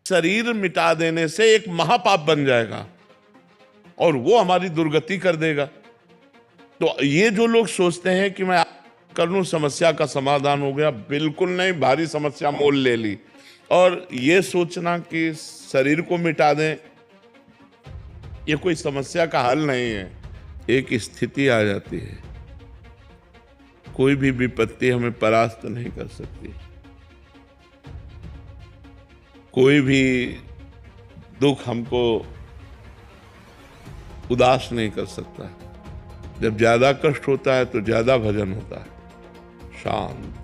शरीर मिटा देने से एक महापाप बन जाएगा और वो हमारी दुर्गति कर देगा। तो ये जो लोग सोचते हैं कि मैं कर लूं समस्या का समाधान हो गया, बिल्कुल नहीं, भारी समस्या मोल ले ली। और ये सोचना कि शरीर को मिटा दें, ये कोई समस्या का हल नहीं है। एक स्थिति आ जाती है, कोई भी विपत्ति हमें परास्त नहीं कर सकती, कोई भी दुख हमको उदास नहीं कर सकता। जब ज्यादा कष्ट होता है तो ज्यादा भजन होता है, शांत।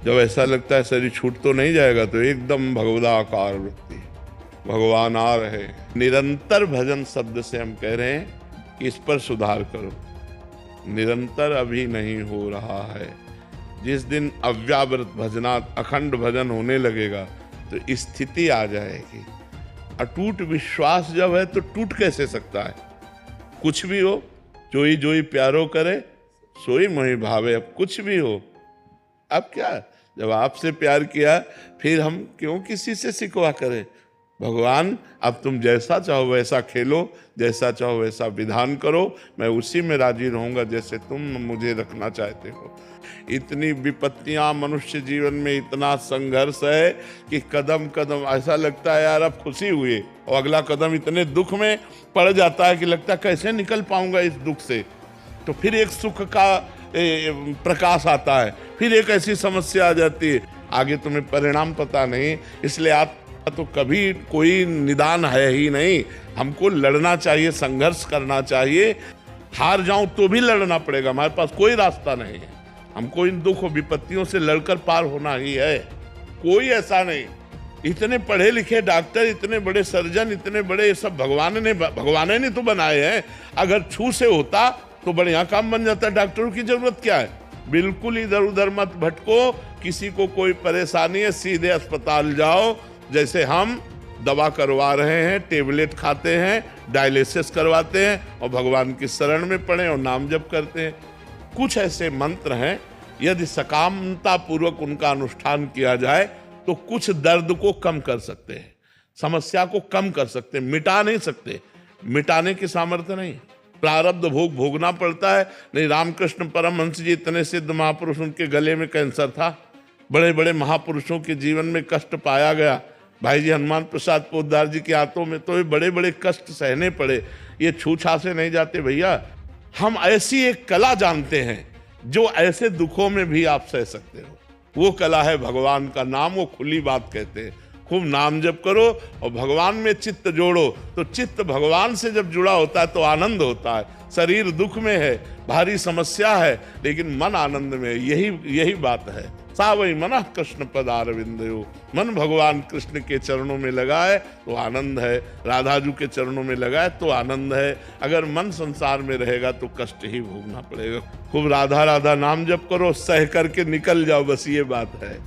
जब ऐसा लगता है शरीर छूट तो नहीं जाएगा तो एकदम भगवदाकार वृत्ति, भगवान आ रहे। निरंतर भजन शब्द से हम कह रहे हैं कि इस पर सुधार करो। निरंतर अभी नहीं हो रहा है। जिस दिन अव्यावृत भजनात् अखंड भजन होने लगेगा तो स्थिति आ जाएगी। अटूट विश्वास जब है तो टूट कैसे सकता है? कुछ भी हो, जोई जोई प्यारो करे सोई मोहि भावे। अब कुछ भी हो, अब क्या, जब आपसे प्यार किया फिर हम क्यों किसी से शिकवा करें? भगवान अब तुम जैसा चाहो वैसा खेलो, जैसा चाहो वैसा विधान करो, मैं उसी में राजी रहूंगा जैसे तुम मुझे रखना चाहते हो। इतनी विपत्तियां मनुष्य जीवन में, इतना संघर्ष है कि कदम कदम ऐसा लगता है यार अब खुशी हुई, और अगला कदम इतने दुख में पड़ जाता है कि लगता है कैसे निकल पाऊंगा इस दुख से। तो फिर एक सुख का प्रकाश आता है, फिर एक ऐसी समस्या आ जाती है, आगे तुम्हें परिणाम पता नहीं, इसलिए आप तो कभी कोई निदान है ही नहीं। हमको लड़ना चाहिए, संघर्ष करना चाहिए। हार जाऊं तो भी लड़ना पड़ेगा, हमारे पास कोई रास्ता नहीं है। हमको इन दुख विपत्तियों से लड़कर पार होना ही है, कोई ऐसा नहीं। इतने पढ़े लिखे डॉक्टर, इतने बड़े सर्जन, इतने बड़े सब भगवान ने तो बनाए हैं। अगर छू से होता तो बढ़िया काम बन जाता। डॉक्टरों की जरूरत क्या है? बिल्कुल इधर उधर मत भटको, किसी को कोई परेशानी है सीधे अस्पताल जाओ। जैसे हम दवा करवा रहे हैं, टेबलेट खाते हैं, डायलिसिस करवाते हैं और भगवान की शरण में पड़े और नाम जप करते हैं। कुछ ऐसे मंत्र हैं, यदि सकामता पूर्वक उनका अनुष्ठान किया जाए तो कुछ दर्द को कम कर सकते हैं, समस्या को कम कर सकते हैं, मिटा नहीं सकते। मिटाने की सामर्थ्य नहीं, प्रारब्ध भोग भोगना पड़ता है। नहीं, रामकृष्ण परमहंस जी इतने सिद्ध महापुरुष, उनके गले में कैंसर था। बड़े बड़े महापुरुषों के जीवन में कष्ट पाया गया। भाई जी हनुमान प्रसाद पोद्दार जी के हाथों में तो ये बड़े बड़े कष्ट सहने पड़े। ये छूछा से नहीं जाते भैया। हम ऐसी एक कला जानते हैं जो ऐसे दुखों में भी आप सह सकते हो। वो कला है भगवान का नाम, वो खुली बात कहते हैं। खूब नाम जप करो और भगवान में चित्त जोड़ो, तो चित्त भगवान से जब जुड़ा होता है तो आनंद होता है। शरीर दुख में है, भारी समस्या है, लेकिन मन आनंद में है। यही बात है। सा वही मनः कृष्ण पदारविंदयो। मन भगवान कृष्ण के चरणों में लगा है तो आनंद है, राधाजू के चरणों में लगा है तो आनंद है। अगर मन संसार में रहेगा तो कष्ट ही भोगना पड़ेगा। खूब राधा राधा नाम जप करो, सह करके निकल जाओ, बस ये बात है।